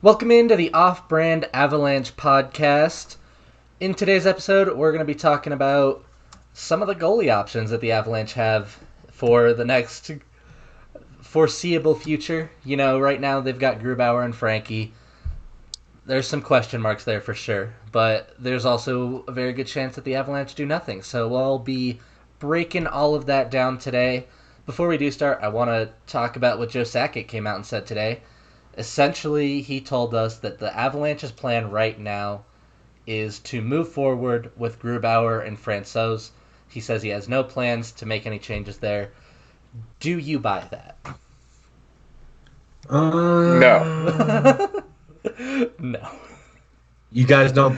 Welcome into the Off-Brand Avalanche podcast. In today's episode, we're going to be talking about some of the goalie options that the Avalanche have for the next foreseeable future. You know, right now they've got Grubauer and Frankie. There's some question marks there for sure, but there's also a very good chance that the Avalanche do nothing. So we'll be breaking all of that down today. Before we do start, I want to talk about what Joe Sakic came out and said today. Essentially, he told us that the Avalanche's plan right now is to move forward with Grubauer and Francouz. He says he has no plans to make any changes there. Do you buy that? No. No. You guys don't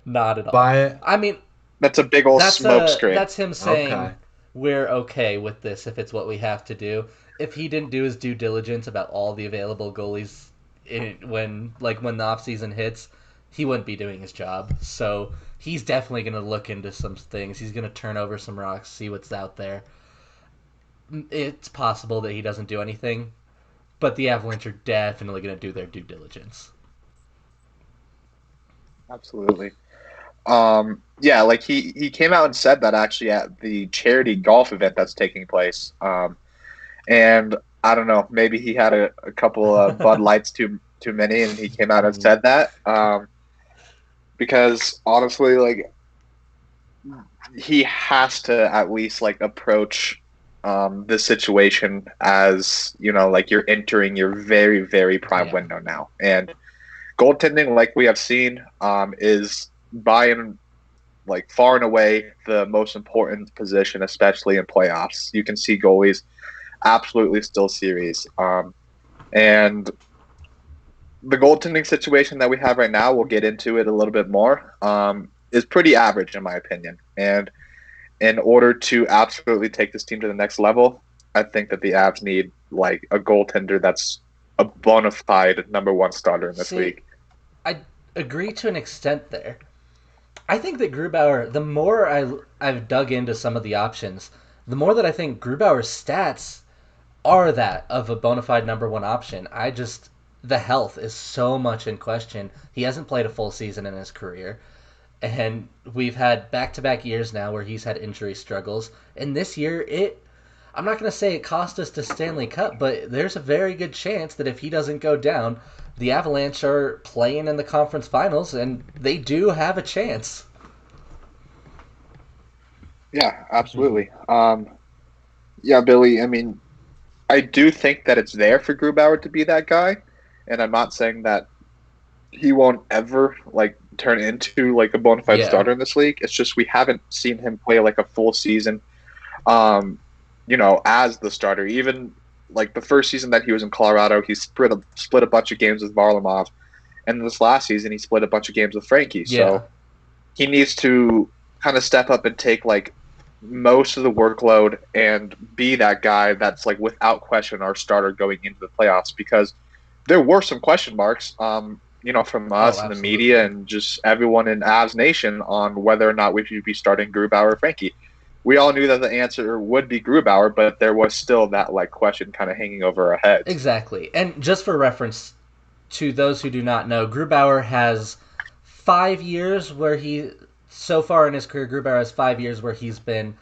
Not at all. buy it? I mean, That's a big old smoke screen. that's him saying Okay. we're okay with this if it's what we have to do. If he didn't do his due diligence about all the available goalies when the offseason hits, he wouldn't be doing his job. So he's definitely going to look into some things. He's going to turn over some rocks, see what's out there. It's possible that he doesn't do anything, but the Avalanche are definitely going to do their due diligence. Absolutely. Yeah, like he came out and said that actually at the charity golf event that's taking place. And I don't know, maybe he had a couple of Bud Lights too many, and he came out and said that. Because honestly, like he has to at least like approach this situation as like you're entering your very very prime window now, and goaltending, like we have seen, is by and like far and away the most important position, especially in playoffs. You can see goalies absolutely still series. And the goaltending situation that we have right now, we'll get into it a little bit more, is pretty average in my opinion. And in order to absolutely take this team to the next level, I think that the Avs need like a goaltender that's a bona fide number one starter in this league. I agree to an extent there. I think that Grubauer, the more I've dug into some of the options, the more that I think Grubauer's stats are that of a bona fide number one option. The health is so much in question. He hasn't played a full season in his career. And we've had back-to-back years now where he's had injury struggles. And this year, I'm not going to say it cost us the Stanley Cup, but there's a very good chance that if he doesn't go down, the Avalanche are playing in the conference finals, and they do have a chance. Yeah, absolutely. Yeah, Billy, I mean, I do think that it's there for Grubauer to be that guy, and I'm not saying that he won't ever like turn into like a bona fide starter in this league. It's just we haven't seen him play like a full season, as the starter. Even like the first season that he was in Colorado, he split a bunch of games with Varlamov, and this last season he split a bunch of games with Frankie. So he needs to kind of step up and take like most of the workload and be that guy that's like without question our starter going into the playoffs, because there were some question marks from us and the media and just everyone in Avs Nation on whether or not we should be starting Grubauer or Frankie. We all knew that the answer would be Grubauer, but there was still that like question kind of hanging over our heads. Exactly. And just for reference to those who do not know, Grubauer has 5 years where so far in his career, Grubauer has 5 years where he's been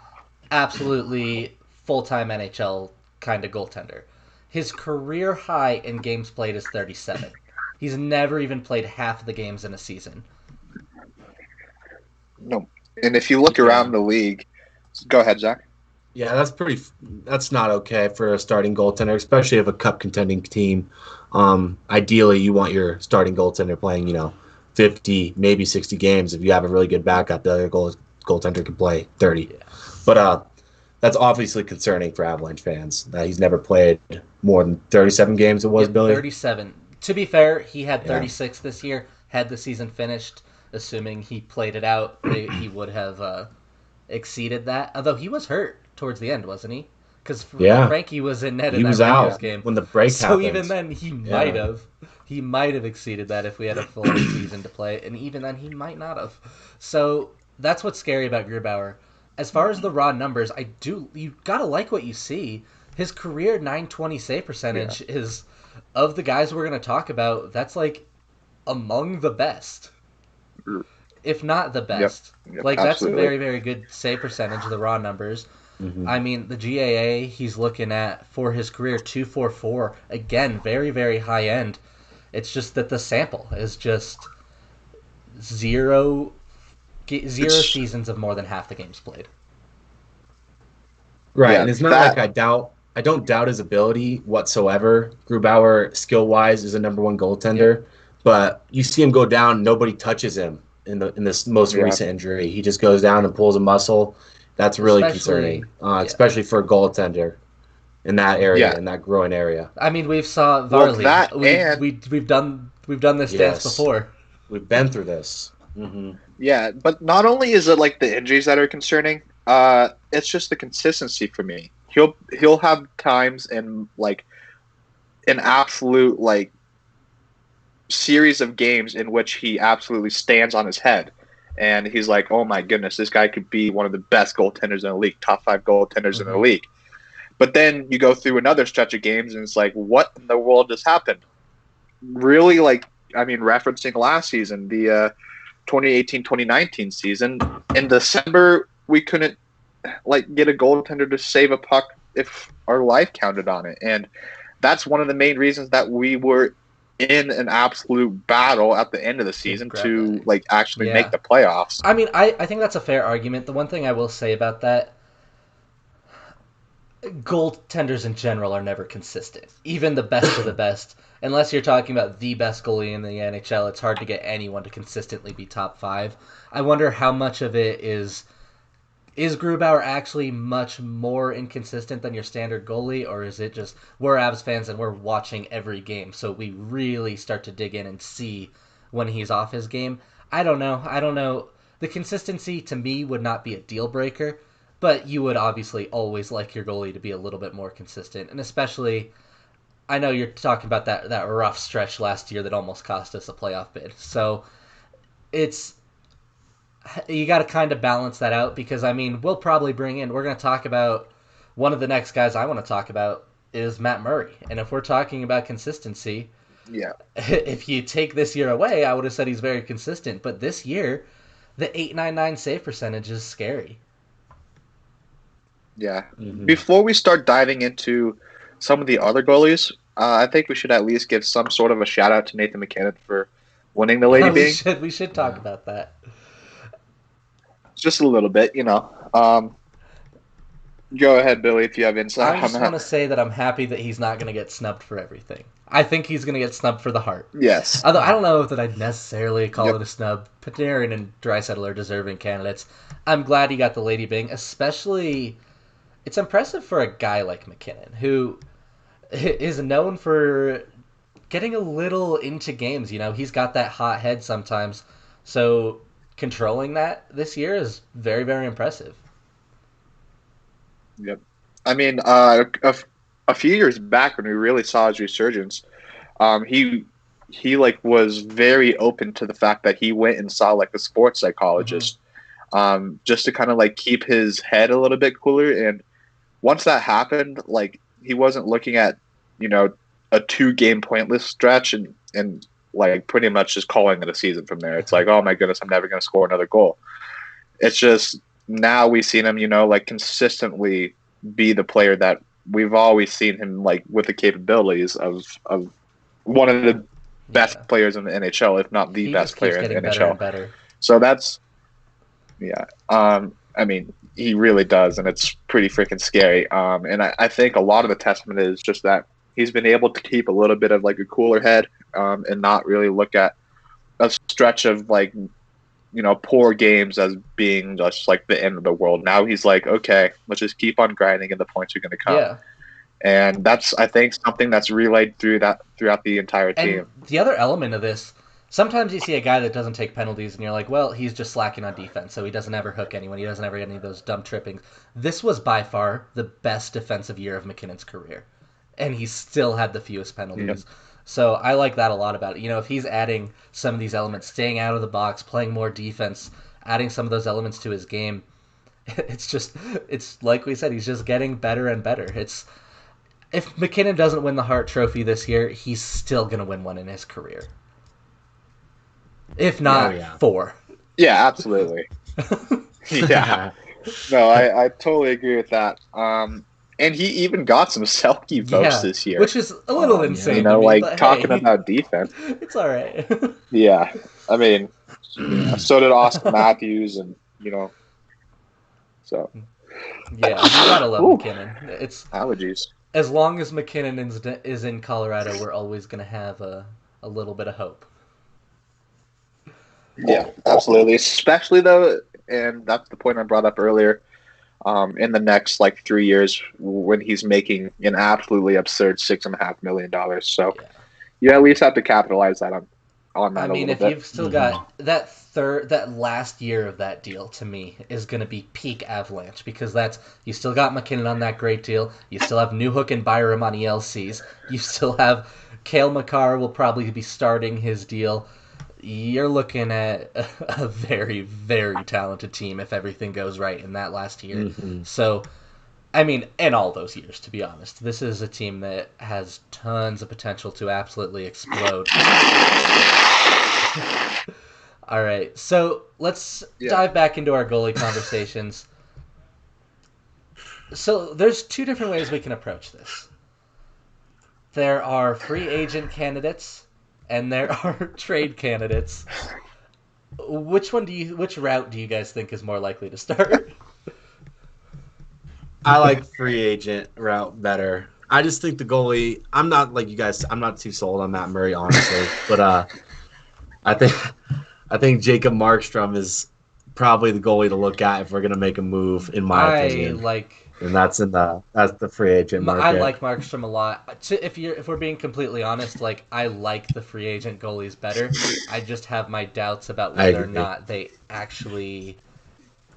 absolutely full-time NHL kind of goaltender. His career high in games played is 37. He's never even played half of the games in a season. No. And if you look around the league, go ahead, Zach. Yeah, that's not okay for a starting goaltender, especially of a cup contending team. Ideally, you want your starting goaltender playing, 50, maybe 60 games. If you have a really good backup, the other goaltender can play 30. Yeah. But that's obviously concerning for Avalanche fans. He's never played more than 37 games. It was Billy 37. To be fair, he had 36 this year. Had the season finished, assuming he played it out, he would have exceeded that. Although he was hurt towards the end, wasn't he? Because Frankie was in net in that Rangers game when the break happened. So even then, he might have exceeded that if we had a full season to play, and even then, he might not have. So that's what's scary about Grubauer. As far as the raw numbers, you gotta like what you see. His career .920 save percentage is of the guys we're going to talk about, that's like among the best, if not the Yep. best. Yep. Like, that's a Absolutely. very, very good save percentage, the raw numbers. Mm-hmm. I mean, the GAA he's looking at for his career 244. Again, very, very high end. It's just that the sample is just zero It's seasons of more than half the games played. Right, yeah and it's not that like I don't doubt his ability whatsoever. Grubauer, skill wise, is a number one goaltender, Yep. but you see him go down, nobody touches him in this most yeah recent injury. He just goes down and pulls a muscle. That's really Especially, concerning, yeah. especially for a goaltender in that area, yeah. in that growing area. I mean, we've saw Well, Varley. that and We've done this dance Yes, before. we've been through this. yeah, but not only is it like the injuries that are concerning, it's just the consistency for me. He'll have times in like an absolute like series of games in which he absolutely stands on his head. And he's like, oh my goodness, this guy could be one of the best goaltenders in the league, top 5 goaltenders in the Mm-hmm. league. But then you go through another stretch of games and it's like, what in the world just happened? Really, like, I mean, referencing last season, the 2018-2019 season, in December, we couldn't like get a goaltender to save a puck if our life counted on it. And that's one of the main reasons that we were in an absolute battle at the end of the season to like actually Yeah. make the playoffs. I mean, I think that's a fair argument. The one thing I will say about that, goaltenders in general are never consistent. Even the best of the best. Unless you're talking about the best goalie in the NHL, it's hard to get anyone to consistently be top 5. I wonder how much of it is Grubauer actually much more inconsistent than your standard goalie, or is it just we're Avs fans and we're watching every game, so we really start to dig in and see when he's off his game? I don't know. I don't know. The consistency to me would not be a deal breaker, but you would obviously always like your goalie to be a little bit more consistent, and especially I know you're talking about that rough stretch last year that almost cost us a playoff bid. So it's you got to kind of balance that out because I mean we're going to talk about one of the next guys I want to talk about is Matt Murray, and if we're talking about consistency, Yeah. if you take this year away, I would have said he's very consistent, but this year the 899 save percentage is scary. Yeah. Mm-hmm. Before we start diving into some of the other goalies, I think we should at least give some sort of a shout out to Nathan McKinnon for winning the Lady Byng. We should talk Yeah. about that. Just a little bit, you know. Go ahead, Billy, if you have insight I on just want to that. say that I'm happy that he's not going to get snubbed for everything. I think he's going to get snubbed for the heart. Yes. Although I don't know that I'd necessarily call Yep. it a snub. Panarin and Draisaitl are deserving candidates. I'm glad he got the Lady Byng, especially it's impressive for a guy like McKinnon, who is known for getting a little into games. You know, he's got that hot head sometimes. So controlling that this year is very, very impressive. Yep. I mean, a few years back when we really saw his resurgence, he like was very open to the fact that he went and saw like a sports psychologist, just to kind of like keep his head a little bit cooler. And once that happened, like he wasn't looking at, you know, a 2-game pointless stretch and like pretty much just calling it a season from there. It's like, oh my goodness, I'm never going to score another goal. It's just now we've seen him, you know, like consistently be the player that we've always seen him like with the capabilities of one of the best players in the NHL, if not the He best just keeps player in the getting better NHL. and better. So that's yeah. I mean, he really does, and it's pretty freaking scary. And I think a lot of the testament is just that he's been able to keep a little bit of like a cooler head, and not really look at a stretch of like, you know, poor games as being just like the end of the world. Now he's like, okay, let's just keep on grinding, and the points are going to come. Yeah. And that's, I think, something that's relayed throughout the entire team. And the other element of this, sometimes you see a guy that doesn't take penalties, and you're like, well, he's just slacking on defense, so he doesn't ever hook anyone. He doesn't ever get any of those dumb trippings. This was by far the best defensive year of McKinnon's career, and he still had the fewest penalties. Yep. So I like that a lot about it. You know, if he's adding some of these elements, staying out of the box, playing more defense, adding some of those elements to his game, it's like we said, he's just getting better and better. if McKinnon doesn't win the Hart Trophy this year, he's still going to win one in his career. If not, 4. Yeah, absolutely. Yeah. No, I totally agree with that. And he even got some Selke votes this year. Which is a little insane. You know, to me, like but talking hey, about defense. It's all right. Yeah. I mean, so did Austin Matthews and, so. Yeah, you gotta love McKinnon. It's allergies. As long as McKinnon is in Colorado, we're always gonna have a little bit of hope. Yeah, absolutely. Especially though, and that's the point I brought up earlier. In the next 3 years, when he's making an absolutely absurd $6.5 million, so you at least have to capitalize that on that. I mean, if you've still got that last year of that deal, to me, is going to be peak Avalanche because you still got McKinnon on that great deal. You still have Newhook and Byram on ELCs. You still have Cale Makar will probably be starting his deal. You're looking at a very, very talented team if everything goes right in that last year. Mm-hmm. So, I mean, in all those years, to be honest, this is a team that has tons of potential to absolutely explode. All right, so let's dive back into our goalie conversations. So there's 2 different ways we can approach this. There are free agent candidates, and there are trade candidates. Which route do you guys think is more likely to start? I like free agent route better. I just think the goalie. I'm not like you guys. I'm not too sold on Matt Murray, honestly. But I think Jacob Markstrom is probably the goalie to look at if we're gonna make a move, in my opinion. And that's the free agent market. I like Markstrom a lot. If we're being completely honest, I like the free agent goalies better. I just have my doubts about whether or not they actually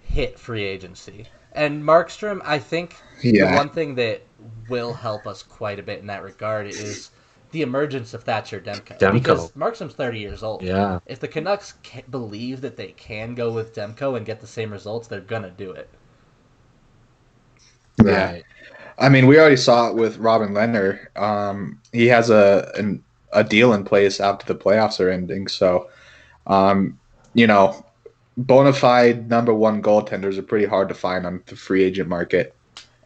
hit free agency. And Markstrom, I think the one thing that will help us quite a bit in that regard is the emergence of Thatcher Demko. Because Markstrom's 30 years old. Yeah. If the Canucks believe that they can go with Demko and get the same results, they're going to do it. Right. I mean, we already saw it with Robin Lehner. He has a deal in place after the playoffs are ending. So, bona fide number 1 goaltenders are pretty hard to find on the free agent market.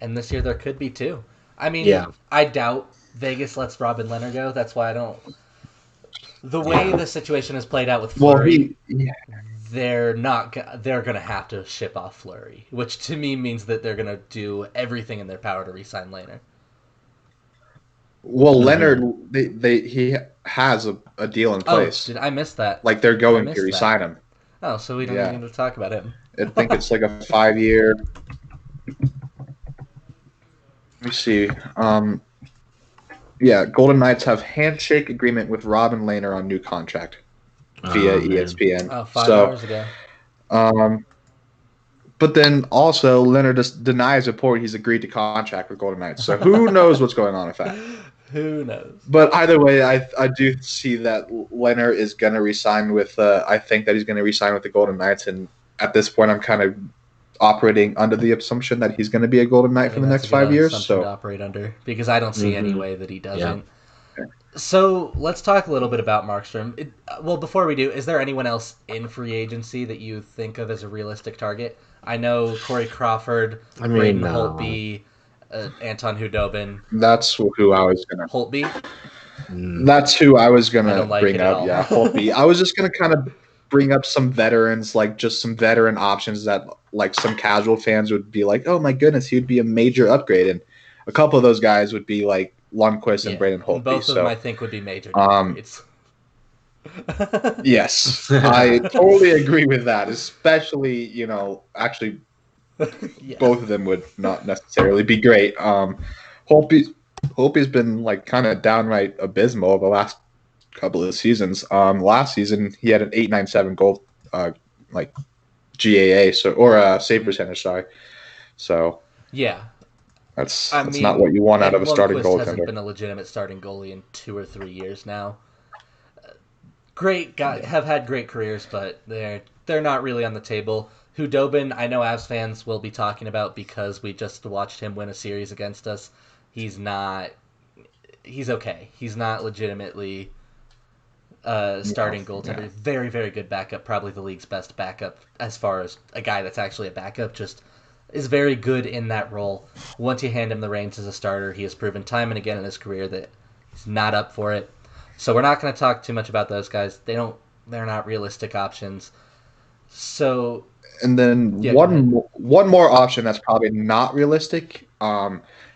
And this year there could be 2. I mean, I doubt Vegas lets Robin Lehner go. That's why I don't. The way the situation is played out with Fleury, they're going to have to ship off Fleury, which to me means that they're going to do everything in their power to re-sign Lehner. Well, Leonard, he has a deal in place. Did I miss that? They're going to re-sign him. Oh, so we don't even need to talk about him. I think it's a 5-year. Let me see. Golden Knights have handshake agreement with Robin Lehner on new contract via ESPN. Oh, 5 hours ago. But then also Lehner just denies report he's agreed to contract with Golden Knights. So who knows what's going on with that? Who knows? But either way, I do see that Lehner is going to resign with. I think that he's going to resign with the Golden Knights, and at this point, I'm kind of operating under the assumption that he's going to be a Golden Knight for the next 5 years. So to operate under, because I don't see any way that he doesn't. Yeah. So let's talk a little bit about Markstrom. Before we do, is there anyone else in free agency that you think of as a realistic target? I know Corey Crawford, Braden Holtby, Anton Hudobin. That's who I was going to... Holtby? That's who I was going to bring up, yeah, Holtby. I was just going to kind of bring up some veterans, just some veteran options that, some casual fans would be like, oh my goodness, he would be a major upgrade. And a couple of those guys would be Lundqvist and Braden Holtby. Both of them, I think, would be major upgrades. Yes, I totally agree with that. Especially, actually, both of them would not necessarily be great. Holtby's been kind of downright abysmal the last couple of seasons. Last season he had an .897 goal, GAA, or save percentage. Sorry, so yeah. That's not what you want out of a starting goaltender. Hasn't been a legitimate starting goalie in 2 or 3 years now. Great guy, have had great careers, but they're not really on the table. Hudobin, I know Avs fans will be talking about because we just watched him win a series against us. he's not. He's okay. He's not legitimately starting goaltender. Yeah. Very, very good backup. Probably the league's best backup as far as a guy that's actually a backup. Just is very good in that role. Once you hand him the reins as a starter, he has proven time and again in his career that he's not up for it. So we're not going to talk too much about those guys. They're not realistic options. So and then yeah, one more option that's probably not realistic.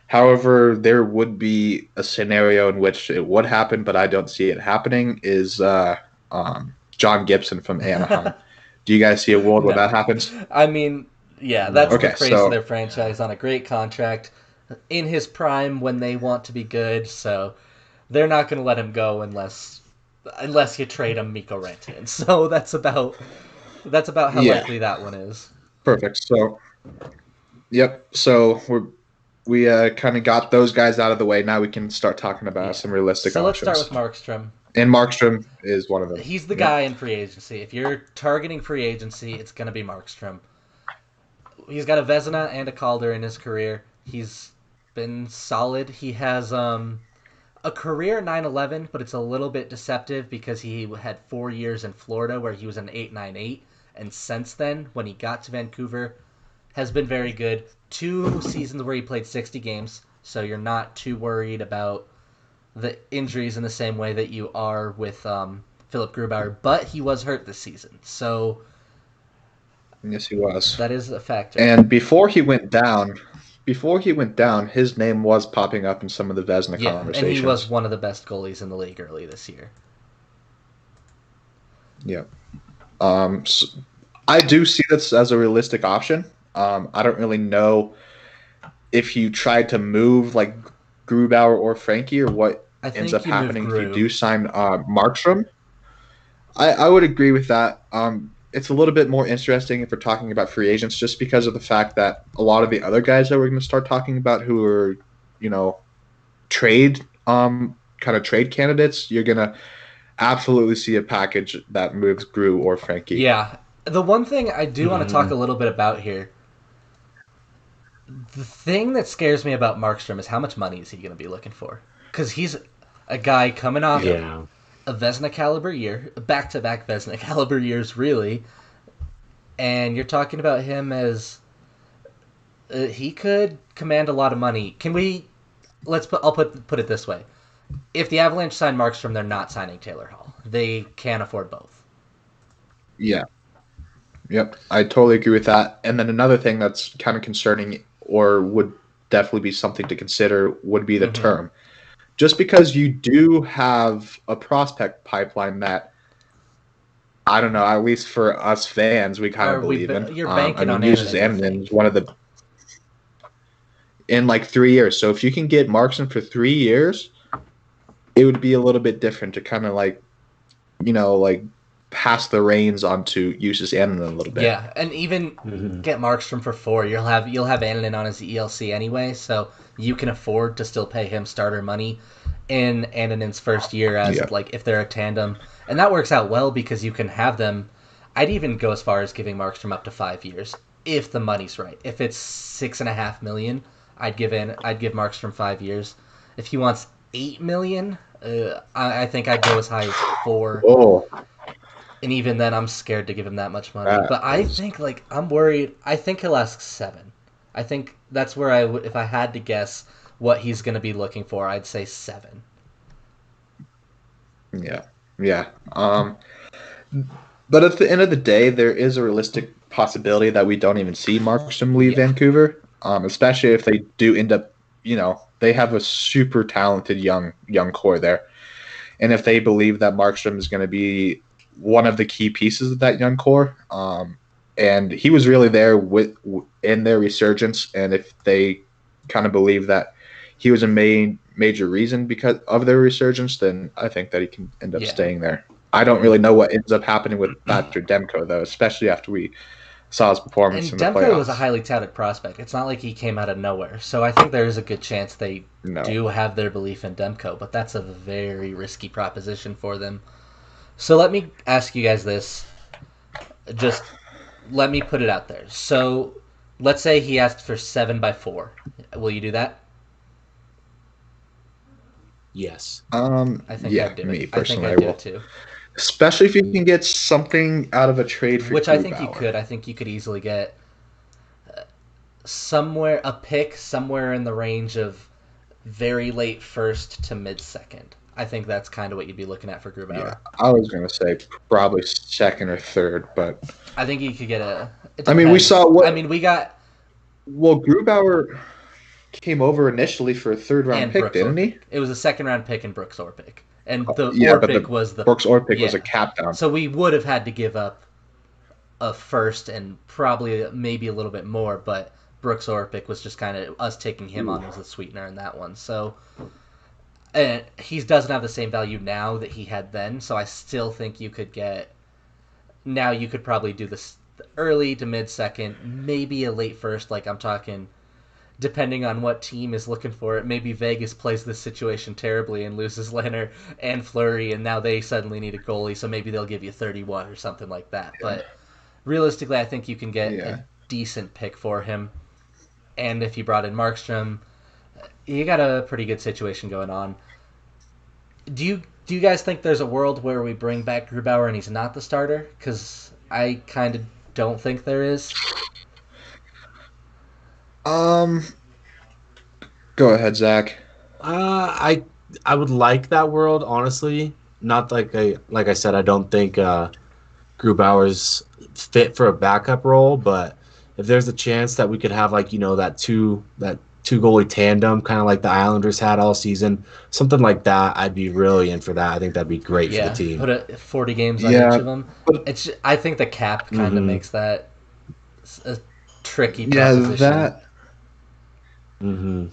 However, there would be a scenario in which it would happen, but I don't see it happening. Is John Gibson from Anaheim? Do you guys see a world where that happens? I mean, yeah, that's Okay, the craze of their franchise on a great contract in his prime when they want to be good. So they're not going to let him go unless you trade him Mikko Rantanen. So that's about how likely that one is. Perfect. So, yep. So we kind of got those guys out of the way. Now we can start talking about some realistic options. So let's start with Markstrom. And Markstrom is one of them. He's the guy in free agency. If you're targeting free agency, it's going to be Markstrom. He's got a Vezina and a Calder in his career. He's been solid. He has a career 9.11, but it's a little bit deceptive because he had 4 years in Florida where he was an 8.98, and since then, when he got to Vancouver, has been very good. 2 seasons where he played 60 games, so you're not too worried about the injuries in the same way that you are with Philip Grubauer, but he was hurt this season, so yes, he was. That is a factor. And before he went down, his name was popping up in some of the Vezina conversations. And he was one of the best goalies in the league early this year. Yeah. So I do see this as a realistic option. I don't really know if you tried to move like Grubauer or Frankie or what ends up happening if you do sign Markstrom. I would agree with that. It's a little bit more interesting if we're talking about free agents just because of the fact that a lot of the other guys that we're going to start talking about who are, trade candidates, you're going to absolutely see a package that moves Gru or Frankie. Yeah. The one thing I do want to talk a little bit about here, the thing that scares me about Markstrom is how much money is he going to be looking for? Because he's a guy coming off a Vezina caliber year, back-to-back Vezina caliber years, really, and you're talking about him as he could command a lot of money. I'll put it this way: if the Avalanche sign Markstrom, they're not signing Taylor Hall. They can't afford both. Yeah. Yep, I totally agree with that. And then another thing that's kind of concerning, or would definitely be something to consider, would be the term. Just because you do have a prospect pipeline that, I don't know, at least for us fans, we kind of believe in. You're banking on Anderson is one of the in like 3 years. So if you can get Markstrom for 3 years, it would be a little bit different to kind of pass the reins onto Justus Annunen a little bit. Yeah, and even get Markstrom for 4. You'll have Annunen on his ELC anyway, so you can afford to still pay him starter money in Annunen's first year as if they're a tandem. And that works out well because you can have them. I'd even go as far as giving Markstrom up to 5 years if the money's right. If it's $6.5 million, I'd give Markstrom 5 years. If he wants $8 million, I think I'd go as high as 4. Oh. And even then, I'm scared to give him that much money. But I think, I'm worried. I think he'll ask 7. I think that's where I would, if I had to guess what he's going to be looking for, I'd say 7. Yeah. But at the end of the day, there is a realistic possibility that we don't even see Markstrom leave Vancouver, especially if they do end up, they have a super talented young core there. And if they believe that Markstrom is going to be one of the key pieces of that young core, and he was really there in their resurgence, and if they kind of believe that he was a major reason because of their resurgence, then I think that he can end up staying there. I don't really know what ends up happening with Thatcher Demko, though, especially after we saw his performance in the playoffs. And Demko was a highly touted prospect. It's not like he came out of nowhere. So I think there is a good chance they do have their belief in Demko, but that's a very risky proposition for them. So let me ask you guys this. Just let me put it out there. So let's say he asked for 7 by 4. Will you do that? Yes. I think Yeah, I'd do me it. I think personally, I I'd do will. it too. Especially if you can get something out of a trade for Which I think you Grubauer. could. I think you could easily get somewhere a pick somewhere in the range of very late first to mid second. I think that's kind of what you'd be looking at for Yeah, Grubauer. I was gonna say probably second or third, but I think you could get a. It I mean, we saw depends. I what. mean, we got Well, Grubauer came over initially for a third round and pick, Brooks didn't he? Orpik. It was a second round pick and Brooks Orpik, and the Yeah, but Orpik the was the Brooks Orpik was a yeah. cap down. So we would have had to give up a first and probably maybe a little bit more, but Brooks Orpik was just kind of us taking him on as a sweetener in that one. So and he doesn't have the same value now that he had then. So I still think you could get now. You could probably do this early to mid second, maybe a late first. Like I'm talking, depending on what team is looking for it. Maybe Vegas plays this situation terribly and loses Leonard and Fleury, and now they suddenly need a goalie, so maybe they'll give you 31 or something like that. But realistically, I think you can get a Yeah. decent pick for him. And if you brought in Markstrom, you got a pretty good situation going on. Do you guys think there's a world where we bring back Grubauer and he's not the starter? Because I kind of don't think there is. Um, Go ahead, Zach. I would like that world, honestly. Not like I said, I don't think Grubauer's fit for a backup role, but if there's a chance that we could have that two goalie tandem, kind of like the Islanders had all season, something like that, I'd be really in for that. I think that'd be great for the Yeah, team. put 40 games on Yeah, each of them. but I think the cap kind of makes that a tricky yeah, proposition.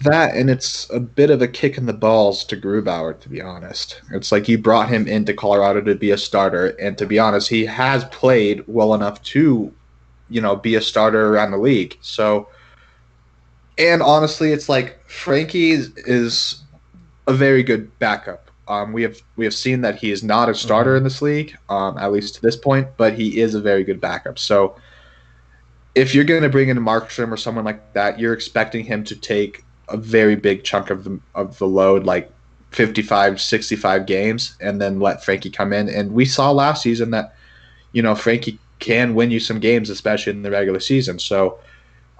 that and it's a bit of a kick in the balls to Grubauer, to be honest. It's like you brought him into Colorado to be a starter, and to be honest, he has played well enough to, be a starter around the league. So, and honestly, it's like Frankie is a very good backup. We have seen that he is not a starter in this league, at least to this point, but he is a very good backup. So if you're going to bring in Markstrom or someone like that, you're expecting him to take a very big chunk of the load, like 55, 65 games, and then let Frankie come in. And we saw last season that, Frankie can win you some games, especially in the regular season. So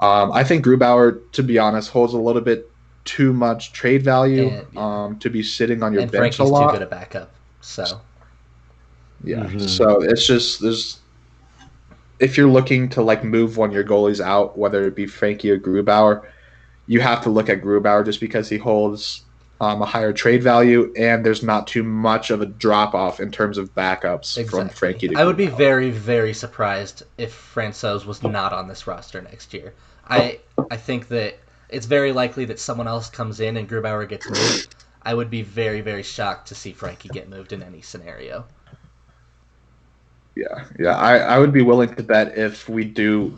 I think Grubauer, to be honest, holds a little bit too much trade value to be sitting on your And bench Frankie's a lot. too good a backup. So Yeah. So it's just if you're looking to like move one of your goalies out, whether it be Frankie or Grubauer, you have to look at Grubauer just because he holds a higher trade value, and there's not too much of a drop off in terms of backups from Frankie to Grubauer. I would be very, very surprised if Francouz was not on this roster next year. I think that it's very likely that someone else comes in and Grubauer gets moved. I would be very, very shocked to see Frankie get moved in any scenario. Yeah. I would be willing to bet if we do.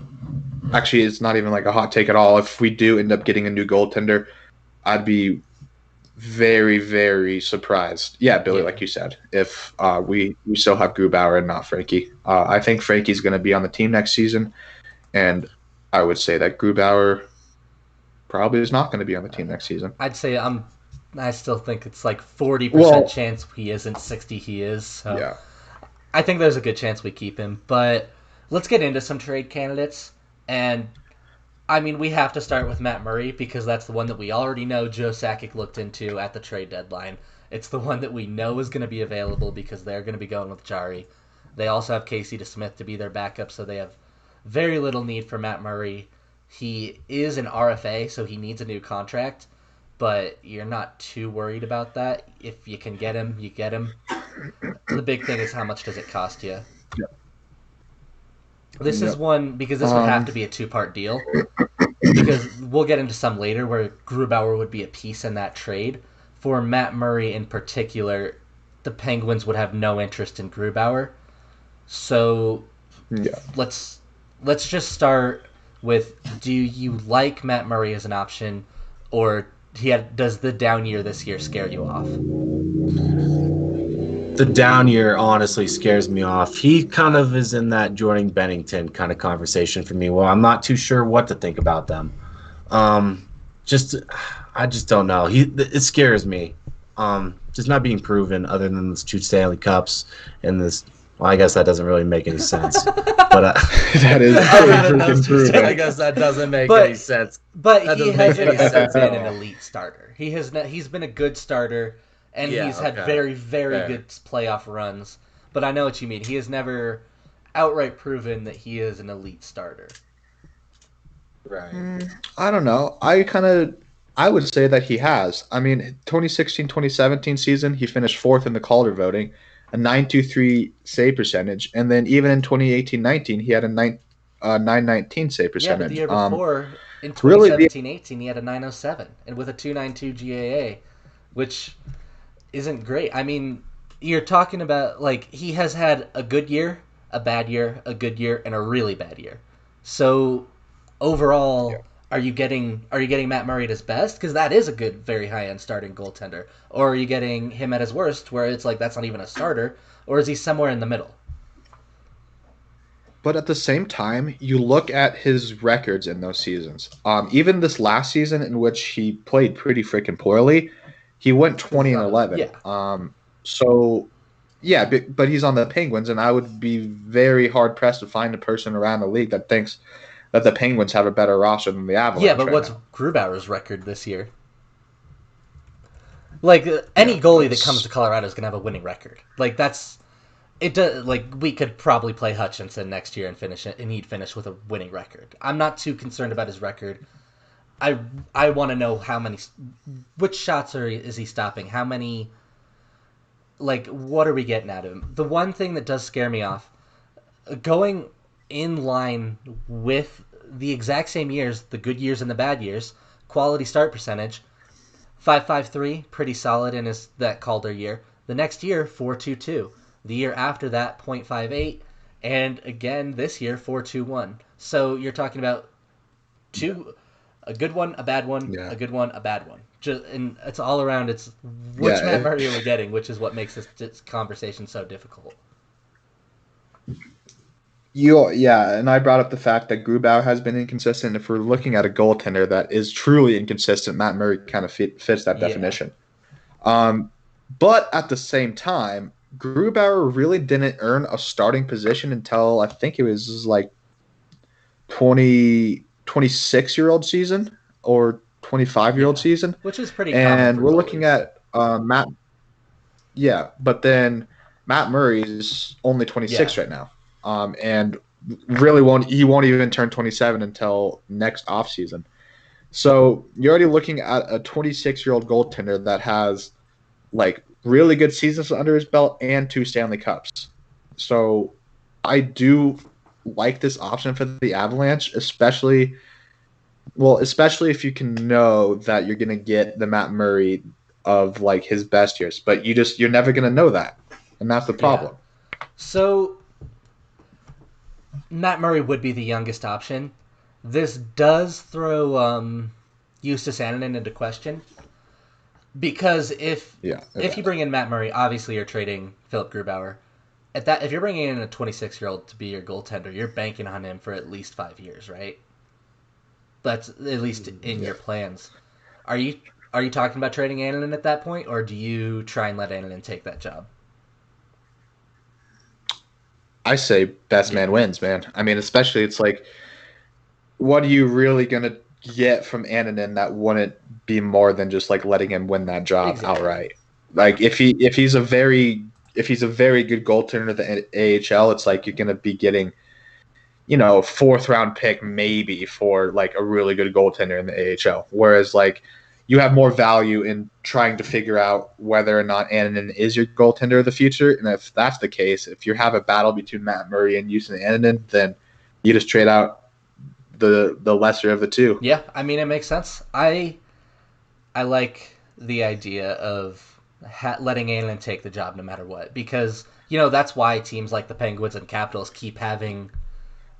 Actually, it's not even like a hot take at all. If we do end up getting a new goaltender, I'd be very, very surprised. Yeah, Billy, like you said, if we still have Grubauer and not Frankie. I think Frankie's going to be on the team next season, and I would say that Grubauer probably is not going to be on the team next season. I'd say I still think it's like 40% chance he isn't, 60 he is. So yeah. I think there's a good chance we keep him. But let's get into some trade candidates. And I mean, we have to start with Matt Murray because that's the one that we already know Joe Sakic looked into at the trade deadline. It's the one that we know is going to be available because they're going to be going with Jari. They also have Casey DeSmith to be their backup, so they have very little need for Matt Murray. He is an RFA, so he needs a new contract, but you're not too worried about that. If you can get him, you get him. The big thing is how much does it cost you? Yeah. This is one, because this would have to be a two-part deal, because we'll get into some later where Grubauer would be a piece in that trade. For Matt Murray in particular, the Penguins would have no interest in Grubauer. So let's just start with, do you like Matt Murray as an option, or does the down year this year scare you off? The down year honestly scares me off. He kind of is in that Jordan Bennington kind of conversation for me. Well, I'm not too sure what to think about them. I just don't know. It scares me. just not being proven other than those 2 Stanley Cups and this. Well, I guess that doesn't really make any sense. But that is pretty proven. I guess that doesn't make any sense. But he hasn't been an elite starter. He's been a good starter, and he's had very, very good playoff runs. But I know what you mean. He has never outright proven that he is an elite starter. Right. I don't know. I would say that he has. I mean, 2016-2017 season, he finished 4th in the Calder voting, a .923 save percentage, and then even in 2018-19, he had a 919 save percentage. Yeah, but the year before, in 2017-18, he had a 907 and with a 292 GAA, which isn't great. I mean, you're talking about like he has had a good year, a bad year, a good year, and a really bad year. So overall. Yeah. Are you getting Matt Murray at his best? Because that is a good, very high-end starting goaltender. Or are you getting him at his worst, where it's like that's not even a starter? Or is he somewhere in the middle? But at the same time, you look at his records in those seasons. Even this last season, in which he played pretty freaking poorly, he went 20-11. Yeah. So, yeah, but he's on the Penguins, and I would be very hard-pressed to find a person around the league that thinks that the Penguins have a better roster than the Avalanche. Yeah, but what's Grubauer's record this year? Like any goalie that comes to Colorado is going to have a winning record. Like that's it. Like we could probably play Hutchinson next year and finish it, and he'd finish with a winning record. I'm not too concerned about his record. I want to know which shots is he stopping? How many? Like what are we getting out of him? The one thing that does scare me off, going in line with the exact same years, the good years and the bad years, quality start percentage, 5.53, pretty solid in that Calder year. The next year, 4.22. The year after that, 0.58, and again this year, 4.21. So you're talking about a good one, a bad one, a good one, a bad one. And it's all around. It's which Matt Murray are we getting, which is what makes this conversation so difficult. And I brought up the fact that Grubauer has been inconsistent. If we're looking at a goaltender that is truly inconsistent, Matt Murray kind of fits that definition. But at the same time, Grubauer really didn't earn a starting position until I think it was like 26-year-old season or 25-year-old season. Which is pretty common. And we're goalies. looking at Matt. Yeah, but then Matt Murray's only 26 right now. And really won't even turn 27 until next offseason. So you're already looking at a 26-year-old goaltender that has like really good seasons under his belt and 2 Stanley Cups. So I do like this option for the Avalanche, especially if you can know that you're going to get the Matt Murray of like his best years, but you're never going to know that. And that's the problem. Yeah. So Matt Murray would be the youngest option. This does throw Justus Annunen into question because if you bring in Matt Murray, obviously you're trading Philip Grubauer. If you're bringing in a 26-year-old to be your goaltender, you're banking on him for at least 5 years, right? That's at least in your plans. Are you talking about trading Annunen at that point, or do you try and let Annunen take that job? I say best man wins, man. I mean, especially it's like, what are you really going to get from Annunen that wouldn't be more than just like letting him win that job outright? Like if he's a very good goaltender in the AHL, it's like you're going to be getting, 4th round pick maybe for like a really good goaltender in the AHL. Whereas like you have more value in trying to figure out whether or not Annunen is your goaltender of the future. And if that's the case, if you have a battle between Matt Murray and Justus Annunen, then you just trade out the lesser of the two. Yeah, I mean, it makes sense. I like the idea of letting Annunen take the job no matter what, because, that's why teams like the Penguins and Capitals keep having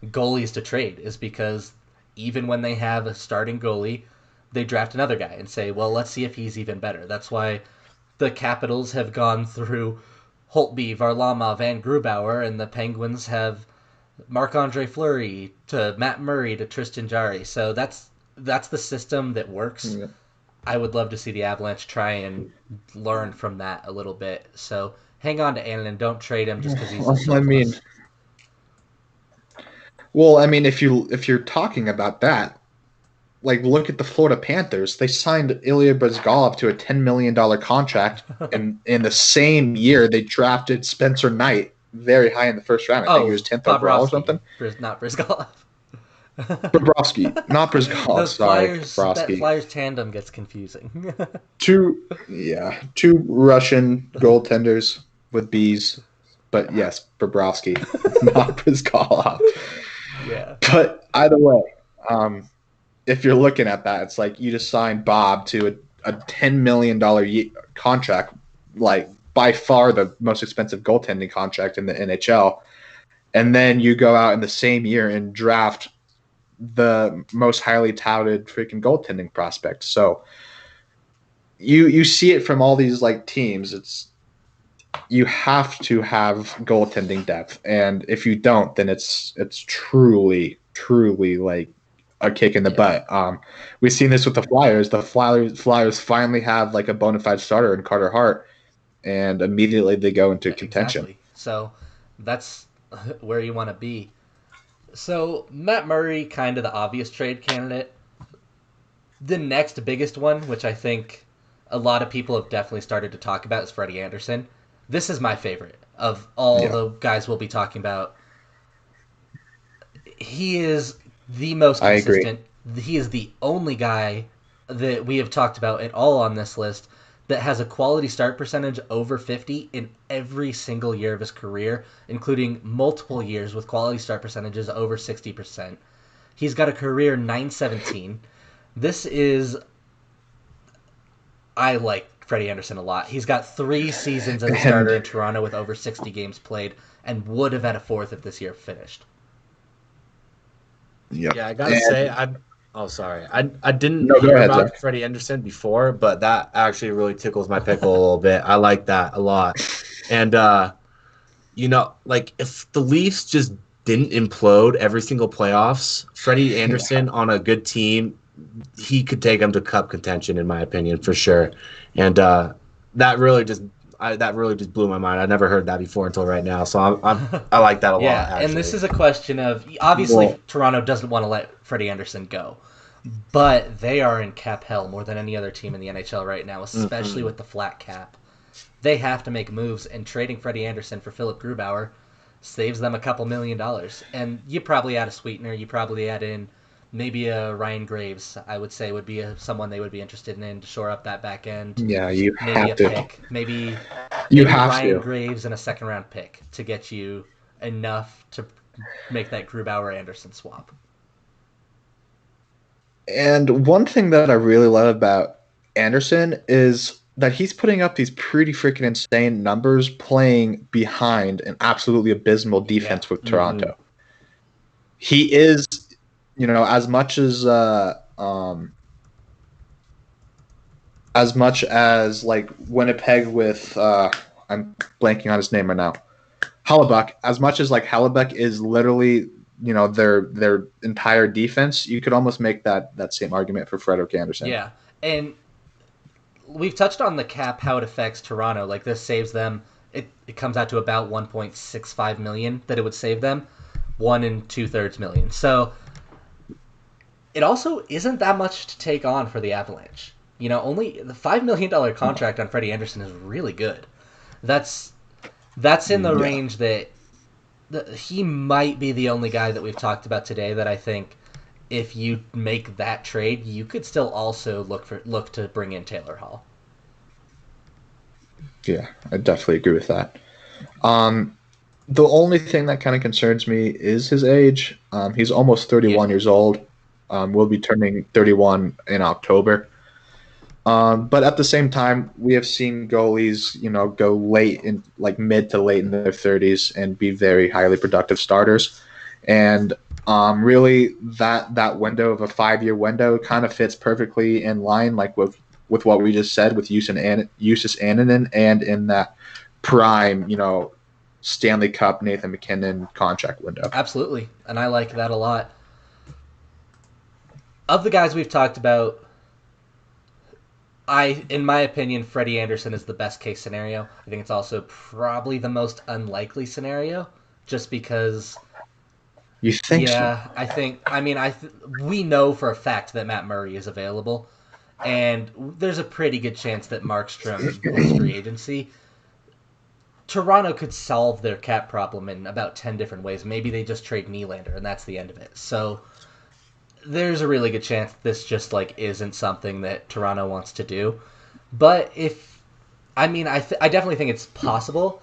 goalies to trade, is because even when they have a starting goalie, they draft another guy and say, well, let's see if he's even better. That's why the Capitals have gone through Holtby, Varlamov, and Grubauer, and the Penguins have Marc-Andre Fleury to Matt Murray to Tristan Jarry. So that's the system that works. Yeah. I would love to see the Avalanche try and learn from that a little bit. So hang on to Annunen. Don't trade him just because he's a surplus. I mean, if you're talking about that, like look at the Florida Panthers. They signed Ilya Bryzgalov to a $10 million contract, and in the same year they drafted Spencer Knight very high in the first round. I think he was 10th overall or something. Not Bryzgalov. Bobrovsky, not Bryzgalov. Sorry, Bobrovsky. That Flyers tandem gets confusing. Two Russian goaltenders with B's, but yes, Bobrovsky, not Bryzgalov. Yeah. But either way, if you're looking at that, it's like you just signed Bob to a $10 million contract, like by far the most expensive goaltending contract in the NHL, and then you go out in the same year and draft the most highly touted freaking goaltending prospect. So you see it from all these like teams. It's you have to have goaltending depth, and if you don't, then it's truly like a kick in the butt. We've seen this with the Flyers. The Flyers finally have like a bona fide starter in Carter Hart, and immediately they go into contention. Exactly. So that's where you want to be. So Matt Murray, kind of the obvious trade candidate. The next biggest one, which I think a lot of people have definitely started to talk about, is Freddie Anderson. This is my favorite of all the guys we'll be talking about. He is the most consistent. I agree. He is the only guy that we have talked about at all on this list that has a quality start percentage over 50 in every single year of his career, including multiple years with quality start percentages over 60%. He's got a career .917. I like Freddie Anderson a lot. He's got 3 seasons as a starter in Toronto with over 60 games played and would have had a 4th if this year finished. Yep. Yeah, I gotta say, I didn't hear about Freddie Anderson before, but that actually really tickles my pickle a little bit. I like that a lot. And, like, if the Leafs just didn't implode every single playoffs, Freddie Anderson on a good team, he could take them to cup contention, in my opinion, for sure. And that really just blew my mind. I never heard that before until right now. So I like that a lot. Yeah, and this is a question of obviously Toronto doesn't want to let Freddie Anderson go, but they are in cap hell more than any other team in the NHL right now, especially with the flat cap. They have to make moves, and trading Freddie Anderson for Philip Grubauer saves them a couple $1 million. And you probably add a sweetener. You probably add in maybe a Ryan Graves, I would say, would be someone they would be interested in to shore up that back end. Yeah, you maybe have to. Pick. Maybe have Ryan to. Graves and a second-round pick to get you enough to make that Grubauer-Anderson swap. And one thing that I really love about Anderson is that he's putting up these pretty freaking insane numbers playing behind an absolutely abysmal defense with Toronto. Mm-hmm. He is... as much as like Winnipeg with I'm blanking on his name right now, Hellebuck. As much as like Hellebuck is literally their entire defense, you could almost make that same argument for Frederik Andersen. Yeah, and we've touched on the cap, how it affects Toronto. Like this saves them. It comes out to about $1.65 million that it would save them, 1 2/3 million. So. It also isn't that much to take on for the Avalanche. Only the $5 million contract on Freddie Anderson is really good. That's in the range that he might be the only guy that we've talked about today that I think if you make that trade, you could still also look to bring in Taylor Hall. Yeah, I definitely agree with that. The only thing that kind of concerns me is his age. He's almost 31 years old. Will be turning 31 in October. But at the same time, we have seen goalies, go late in like mid to late in their 30s and be very highly productive starters. And really that window of a 5-year window kind of fits perfectly in line like with what we just said with Justus Annunen and in that prime, Stanley Cup Nathan MacKinnon contract window. Absolutely. And I like that a lot. Of the guys we've talked about, in my opinion, Freddie Anderson is the best case scenario. I think it's also probably the most unlikely scenario, just because. You think so? I think. I mean, we know for a fact that Matt Murray is available, and there's a pretty good chance that Markstrom hits free agency. Toronto could solve their cap problem in about 10 different ways. Maybe they just trade Nylander, and that's the end of it. So there's a really good chance this just like isn't something that Toronto wants to do. But I definitely think it's possible.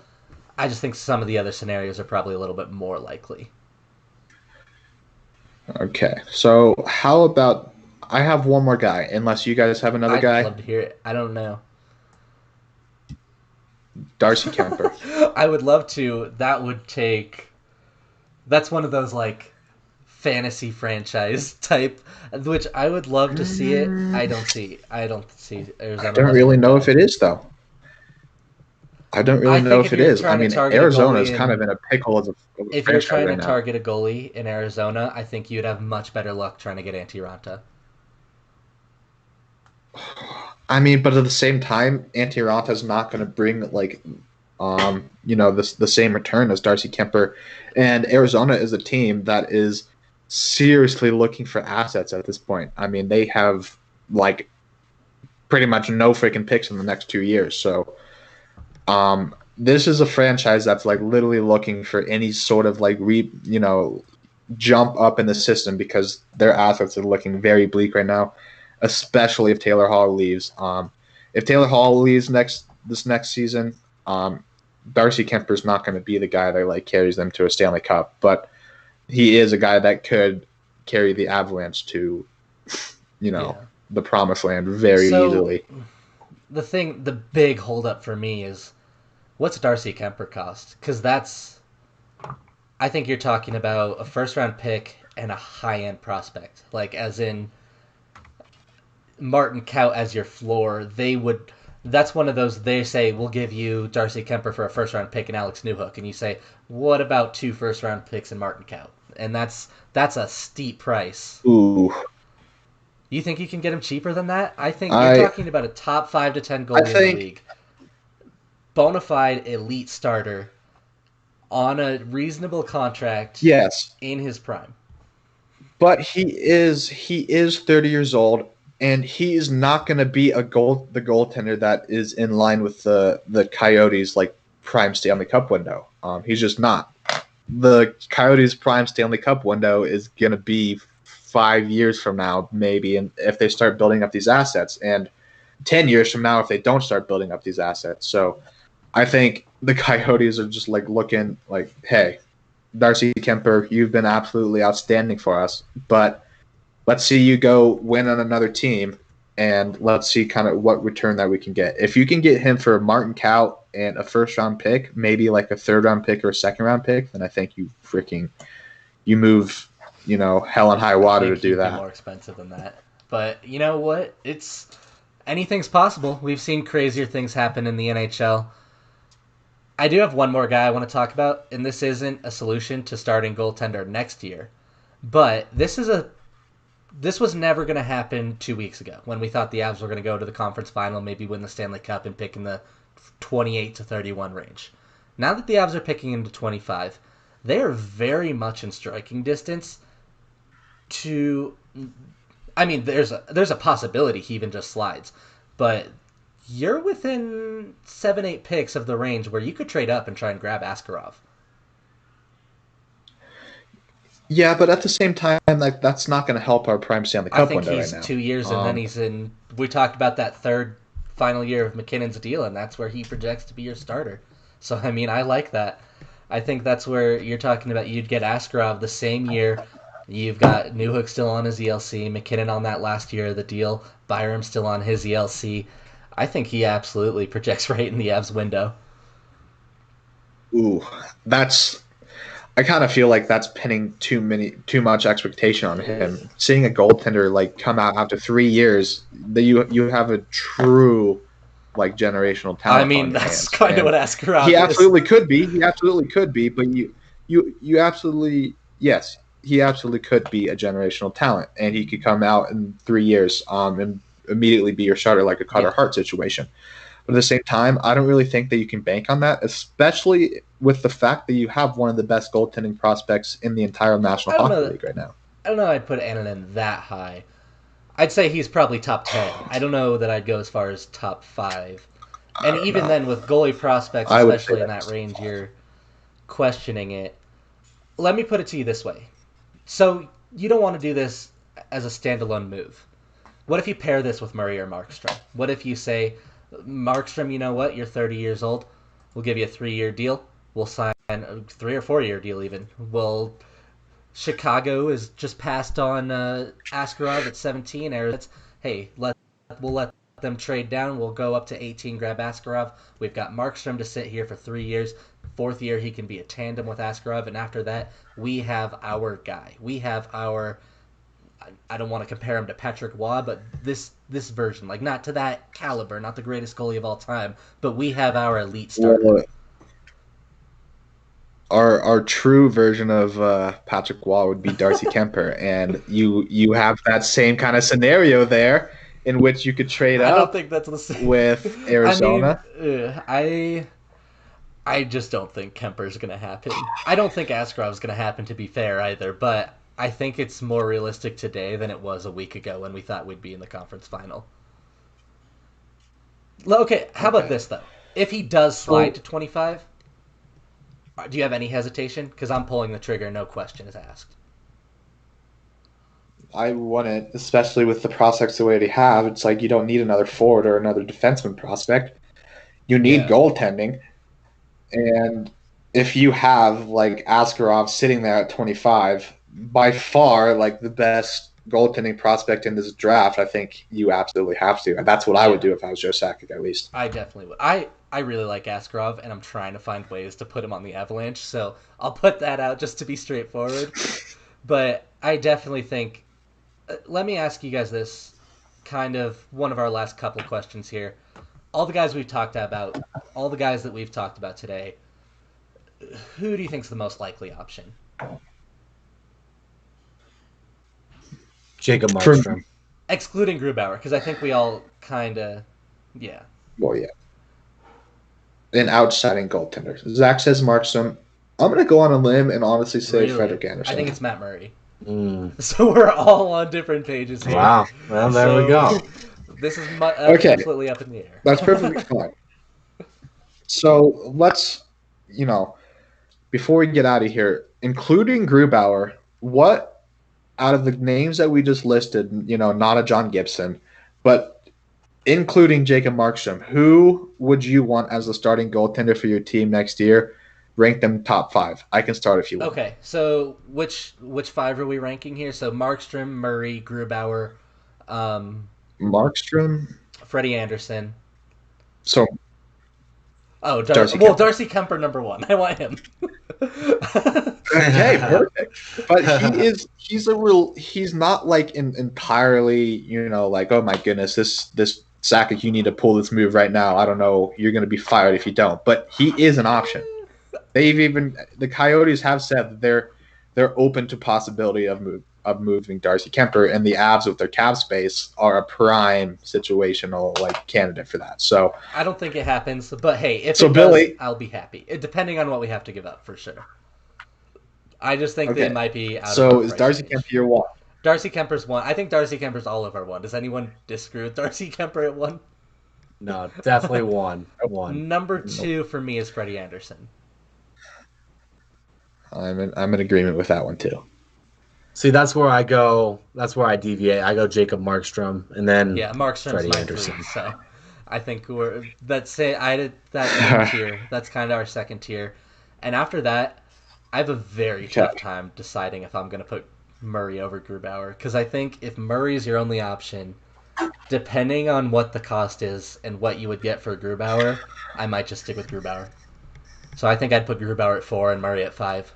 I just think some of the other scenarios are probably a little bit more likely. Okay, so how about I have one more guy, unless you guys have another guy. I'd love to hear it. I don't know. Darcy Kemper. I would love to. That's one of those like fantasy franchise type, which I would love to see it. I don't see Arizona. I don't really know if it is though. I don't really know if it is. I mean, Arizona is kind of in a pickle as a if you're trying to target a goalie in Arizona, I think you'd have much better luck trying to get Antti Raanta. I mean, but at the same time, Antti Raanta is not going to bring the same return as Darcy Kemper, and Arizona is a team that is seriously looking for assets at this point. I mean, they have like pretty much no freaking picks in the next 2 years, so. This is a franchise that's like literally looking for any sort of like jump up in the system because their assets are looking very bleak right now, especially if Taylor Hall leaves. If Taylor Hall leaves this next season, Darcy Kemper's not going to be the guy that like carries them to a Stanley Cup, but he is a guy that could carry the Avalanche to, the promised land very easily. The big holdup for me is what's Darcy Kemper cost? Because I think you're talking about a first-round pick and a high-end prospect. Like, as in Martin Kaut as your floor. That's one of those, they say, we'll give you Darcy Kemper for a first-round pick and Alex Newhook. And you say, what about 2 first-round picks and Martin Kaut? And that's a steep price. Ooh. You think you can get him cheaper than that? I think you're talking about a top 5 to 10 goalie in the league. Bona fide elite starter on a reasonable contract. Yes. In his prime. But he is 30 years old, and he is not going to be the goaltender that is in line with the Coyotes' like prime Stanley Cup window. He's just not. The Coyotes' prime Stanley Cup window is going to be 5 years from now, maybe, and if they start building up these assets, and 10 years from now if they don't start building up these assets. So I think the Coyotes are just like looking like, hey, Darcy Kemper, you've been absolutely outstanding for us, but let's see you go win on another team, and let's see kind of what return that we can get. If you can get him for Martin Kaut and a first-round pick, maybe like a third-round pick or a second-round pick, then I think you move, hell and high water to do that. More expensive than that. But you know what? Anything's possible. We've seen crazier things happen in the NHL. I do have one more guy I want to talk about, and this isn't a solution to starting goaltender next year, but this was never going to happen 2 weeks ago when we thought the Avs were going to go to the conference final, maybe win the Stanley Cup and pick in the 28 to 31 range. Now that the Avs are picking into 25, they are very much in striking distance to. I mean, there's a possibility he even just slides, but you're within 7-8 picks of the range where you could trade up and try and grab Askarov. Yeah, but at the same time, like that's not going to help our prime Stanley Cup window right now. I think he's 2 years, and then he's in. We talked about that third final year of McKinnon's deal, and that's where he projects to be your starter. So I mean, I like that. I think that's where you're talking about. You'd get Askarov the same year. You've got Newhook still on his ELC, McKinnon on that last year of the deal, Byram still on his ELC. I think he absolutely projects right in the Avs window. Ooh, I kind of feel like that's pinning too much expectation on him. Seeing a goaltender like come out after 3 years, that you have a true like generational talent. I mean, that's kind of what Askarov is. He absolutely could be. He absolutely could be. But you absolutely he absolutely could be a generational talent, and he could come out in 3 years and immediately be your starter, like a Carter Yeah. Hart situation. But at the same time, I don't really think that you can bank on that, especially with the fact that you have one of the best goaltending prospects in the entire National Hockey League right now. I don't know I'd put Annunen that high. I'd say he's probably top 10. I don't know that I'd go as far as top 5. And even then, with goalie prospects, especially in that range, you're questioning it. Let me put it to you this way. So you don't want to do this as a standalone move. What if you pair this with Murray or Markstrom? What if you say, Markstrom, you know what? You're 30 years old. We'll give you a 3-year deal. We'll sign a 3 or 4-year deal even. Chicago is just passed on Askarov at 17. Hey, we'll let them trade down. We'll go up to 18, grab Askarov. We've got Markstrom to sit here for 3 years. 4th year, he can be a tandem with Askarov. And after that, we have our guy. We have our... I don't want to compare him to Patrick Waugh, but this version, like not to that caliber, not the greatest goalie of all time, but we have our elite starter. Well, our true version of Patrick Waugh would be Darcy Kemper, and you have that same kind of scenario there in which you could trade up. I don't think that's the same with Arizona. I just don't think Kemper's going to happen. I don't think Askarov's going to happen, to be fair, either, but I think it's more realistic today than it was a week ago when we thought we'd be in the conference final. Okay, how about this, though? If he does slide to 25, do you have any hesitation? Because I'm pulling the trigger, no question is asked. I wouldn't, especially with the prospects the way they have. It's like you don't need another forward or another defenseman prospect. You need goaltending. And if you have, like, Askarov sitting there at 25, by far, like, the best goaltending prospect in this draft, I think you absolutely have to. And that's what I would do if I was Joe Sakic, at least. I definitely would. I really like Askarov, and I'm trying to find ways to put him on the Avalanche, so I'll put that out just to be straightforward. But I definitely think... let me ask you guys this, kind of one of our last couple questions here. All the guys we've talked about, all the guys that we've talked about today, who do you think's the most likely option? Jacob Markstrom. Excluding Grubauer, because I think we all kind of, yeah. Well, yeah. An outstanding goaltender. Zach says Markstrom. I'm going to go on a limb and honestly say Frederik Andersen. I think it's Matt Murray. So we're all on different pages here. Wow. Well, there we go. This is completely up in the air. That's perfectly fine. So let's, before we get out of here, including Grubauer, what out of the names that we just listed, not a John Gibson, but including Jacob Markstrom, who would you want as the starting goaltender for your team next year? Rank them top 5. I can start if you want. Okay, so which 5 are we ranking here? So Markstrom, Murray, Grubauer, Markstrom, Freddie Andersen. So, Darcy Kemper number 1. I want him. Okay, perfect. But he's not like entirely, like, oh my goodness, this Sakic, you need to pull this move right now. I don't know, you're going to be fired if you don't. But he is an option. The Coyotes have said that they're open to possibility of moving Darcy Kemper, and the Avs with their cap space are a prime situational candidate for that. So I don't think it happens, but hey, if Billy, does, I'll be happy. Depending on what we have to give up, for sure. I just think they might be out of So is Darcy Kemper your 1? Darcy Kemper's 1. I think Darcy Kemper's all of our 1. Does anyone disagree with Darcy Kemper at 1? No, definitely 1. Number 2 for me is Freddie Andersen. I'm in agreement with that one too. See, that's where I go. That's where I deviate. I go Jacob Markstrom, and then Markstrom's my Andersen. 3. So I think I did that tier. That's kind of our second tier, and after that, I have a very tough time deciding if I'm going to put Murray over Grubauer, because I think if Murray's your only option, depending on what the cost is and what you would get for Grubauer, I might just stick with Grubauer. So I think I'd put Grubauer at 4 and Murray at 5.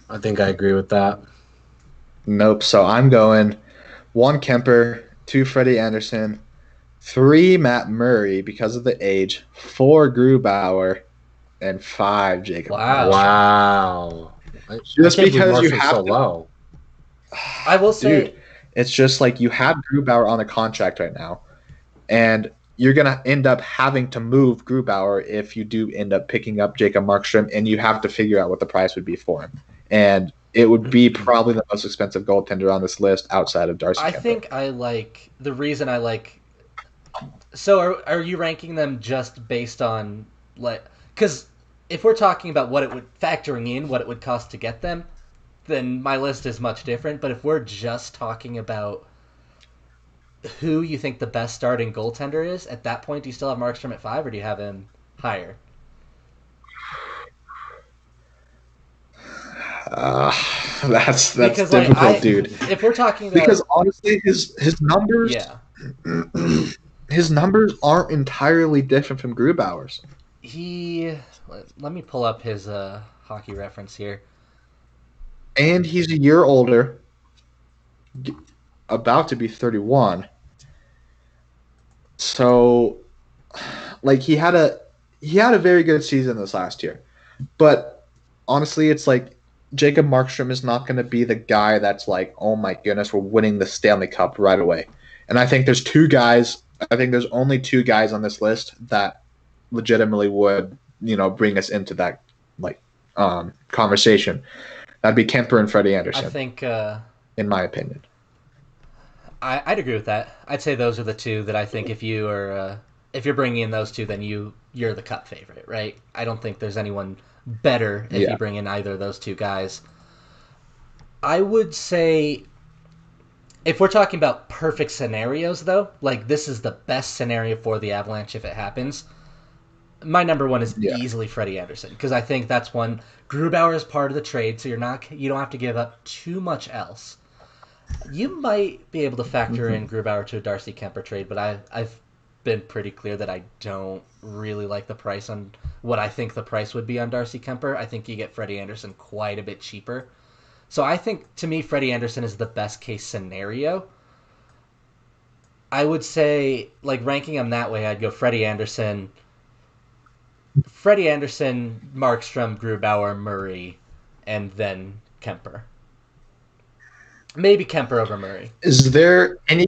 I think I agree with that. Nope. So I'm going 1 Kemper, 2 Freddie Andersen, 3 Matt Murray because of the age, 4 Grubauer, and 5 Jacob. Wow. Just because you have so low. I will say, It's just like you have Grubauer on a contract right now, and you're going to end up having to move Grubauer if you do end up picking up Jacob Markstrom, and you have to figure out what the price would be for him. And it would be probably the most expensive goaltender on this list outside of Darcy Kemper. I think I like – the reason I like – so are you ranking them just based on like – because if we're talking about what it would – factoring in what it would cost to get them, then my list is much different. But if we're just talking about who you think the best starting goaltender is, at that point, do you still have Markstrom at 5 or do you have him higher? That's because, difficult, like, dude. If we're talking about, because honestly, his numbers, his numbers aren't entirely different from Grubauer's. Let me pull up his hockey reference here. And he's a year older, about to be 31. So, like, he had a very good season this last year, but honestly, it's like Jacob Markstrom is not going to be the guy that's like, oh my goodness, we're winning the Stanley Cup right away. And I think there's only two guys on this list that legitimately would, bring us into that conversation. That'd be Kemper and Freddie Anderson. I think, in my opinion, I'd agree with that. I'd say those are the two that I think if you're bringing in those two, then you're the Cup favorite, right? I don't think there's anyone better if you bring in either of those two guys. I would say if we're talking about perfect scenarios, though, like this is the best scenario for the Avalanche if it happens, my number one is easily Freddie Anderson, because I think that's one. Grubauer is part of the trade, so you don't have to give up too much else. You might be able to factor in Grubauer to a Darcy Kemper trade, but I've been pretty clear that I don't really like the price on what I think the price would be on Darcy Kemper. I think you get Freddie Anderson quite a bit cheaper. So I think, to me, Freddie Anderson is the best case scenario. I would say, like, ranking him that way, I'd go Freddie Anderson, Markstrom, Grubauer, Murray, and then Kemper. Maybe Kemper over Murray. Is there any...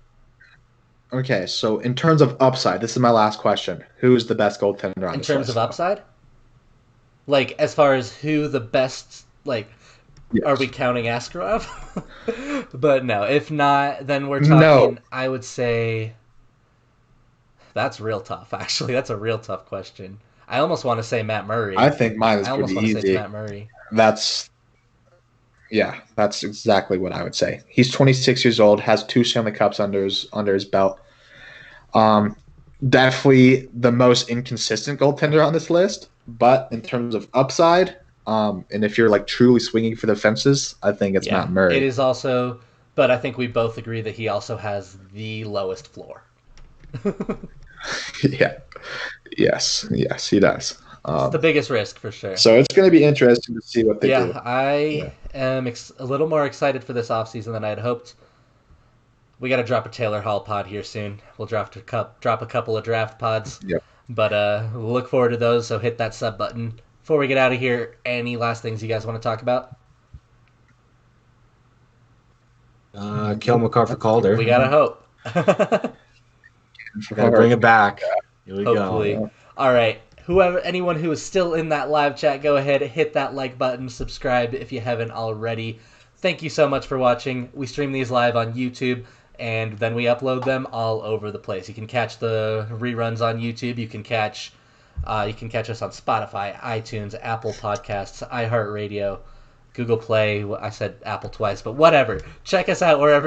Okay, so in terms of upside, this is my last question. Who is the best goaltender on this list? In terms of upside? Like, as far as who the best, like, are we counting Askarov? But no, if not, then we're talking, I would say, that's real tough, actually. That's a real tough question. I almost want to say Matt Murray. I think mine is pretty easy. Say Matt Murray. That's exactly what I would say. He's 26 years old, has 2 Stanley Cups under his belt. Definitely the most inconsistent goaltender on this list, but in terms of upside, and if you're like truly swinging for the fences, I think it's Matt Murray. It is also, but I think we both agree that he also has the lowest floor. Yes, he does. It's the biggest risk for sure. So it's going to be interesting to see what they do. I am a little more excited for this offseason than I had hoped. We got to drop a Taylor Hall pod here soon. We'll drop a couple of draft pods. Yep. But we'll look forward to those, so hit that sub button. Before we get out of here, any last things you guys want to talk about? Kill McCarr for Calder. We got to hope. Gotta bring it back. Here we Hopefully. go. All right. Anyone who is still in that live chat, go ahead, hit that like button, subscribe if you haven't already. Thank you so much for watching. We stream these live on YouTube, and then we upload them all over the place. You can catch the reruns on YouTube. You can catch us on Spotify, iTunes, Apple Podcasts, iHeartRadio, Google Play. I said Apple twice, but whatever. Check us out wherever